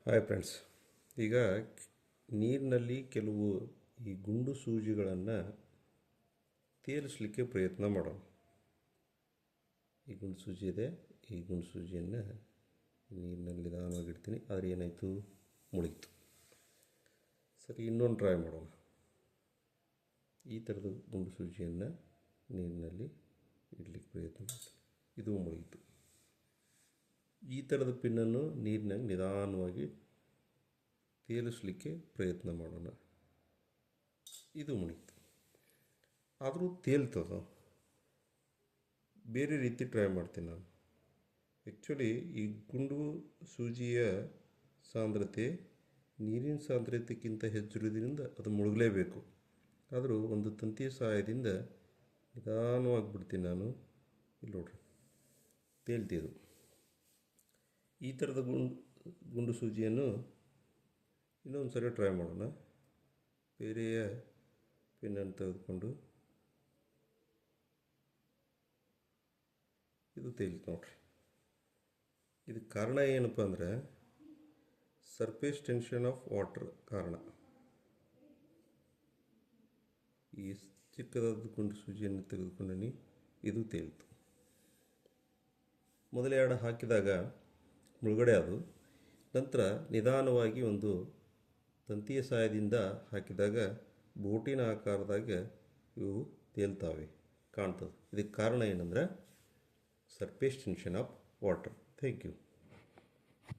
Hi friends. ಈಗ ನೀರಿನಲ್ಲಿ ಕೆಲವು ಈ ಗುಂಡು ಸೂಜಿಗಳನ್ನು ತೇಲಿಸಲಿಕ್ಕೆ ಪ್ರಯತ್ನ ಮಾಡೋಣ. ಈ ಗುಂಡು ಸೂಜಿ ಇದೆ, ಈ ಗುಂಡು ಸೂಜಿಯನ್ನು ನೀರಿನಲ್ಲಿ ನಿಧಾನವಾಗಿ ಇಡ್ತೀನಿ. ಆದರೆ ಏನಾಯಿತು, ಮುಳೀತು. ಸರಿ, ಇನ್ನೊಂದು ಟ್ರೈ ಮಾಡೋಣ. ಈ ಥರದ ಗುಂಡು ಸೂಜಿಯನ್ನು ನೀರಿನಲ್ಲಿ ಇಡಲಿಕ್ಕೆ ಪ್ರಯತ್ನ ಮಾಡ್ತೀನಿ. ಇದು ಮುಳೀತು. ಈ ಥರದ ಪಿನ್ನನ್ನು ನೀರಿನಾಗ ನಿಧಾನವಾಗಿ ತೇಲಿಸಲಿಕ್ಕೆ ಪ್ರಯತ್ನ ಮಾಡೋಣ. ಇದು ಮುಳೀತು. ಆದರೂ ತೇಲ್ತದ. ಬೇರೆ ರೀತಿ ಟ್ರೈ ಮಾಡ್ತೀನಿ ನಾನು. ಆ್ಯಕ್ಚುಲಿ ಈ ಗುಂಡು ಸೂಜಿಯ ಸಾಂದ್ರತೆ ನೀರಿನ ಸಾಂದ್ರತೆಗಿಂತ ಹೆಚ್ಚಿರೋದ್ರಿಂದ ಅದು ಮುಳುಗಲೇಬೇಕು. ಆದರೂ ಒಂದು ತಂತಿಯ ಸಹಾಯದಿಂದ ನಿಧಾನವಾಗಿ ಬಿಡ್ತೀನಿ ನಾನು. ಇಲ್ಲಿ ನೋಡ್ರಿ, ತೇಲ್ತಿದ್ದು. ಈ ಥರದ ಗುಂಡು ಸೂಜಿಯನ್ನು ಇನ್ನೊಂದು ಸರಿ ಟ್ರೈ ಮಾಡೋಣ. ಬೇರೆಯ ಪೆನ್ನನ್ನು ತೆಗೆದುಕೊಂಡು ಇದು ತೇಲಿತು ನೋಡ್ರಿ. ಇದಕ್ಕೆ ಕಾರಣ ಏನಪ್ಪ ಅಂದರೆ ಸರ್ಫೇಸ್ ಟೆನ್ಷನ್ ಆಫ್ ವಾಟರ್ ಕಾರಣ. ಈ ಚಿಕ್ಕದಾದ ಗುಂಡು ಸೂಜಿಯನ್ನು ತೆಗೆದುಕೊಂಡೀನಿ, ಇದು ತೇಲಿತು. ಮೊದಲ ಎರಡು ಹಾಕಿದಾಗ ಮುಳುಗಡೆ ಅದು. ನಂತರ ನಿಧಾನವಾಗಿ ಒಂದು ತಂತಿಯ ಸಹಾಯದಿಂದ ಹಾಕಿದಾಗ ಬೋಟಿನ ಆಕಾರದಾಗ ಇವು ತೇಲ್ತಾವೆ, ಕಾಣ್ತದೆ. ಇದಕ್ಕೆ ಕಾರಣ ಏನಂದರೆ surface tension of water. Thank you.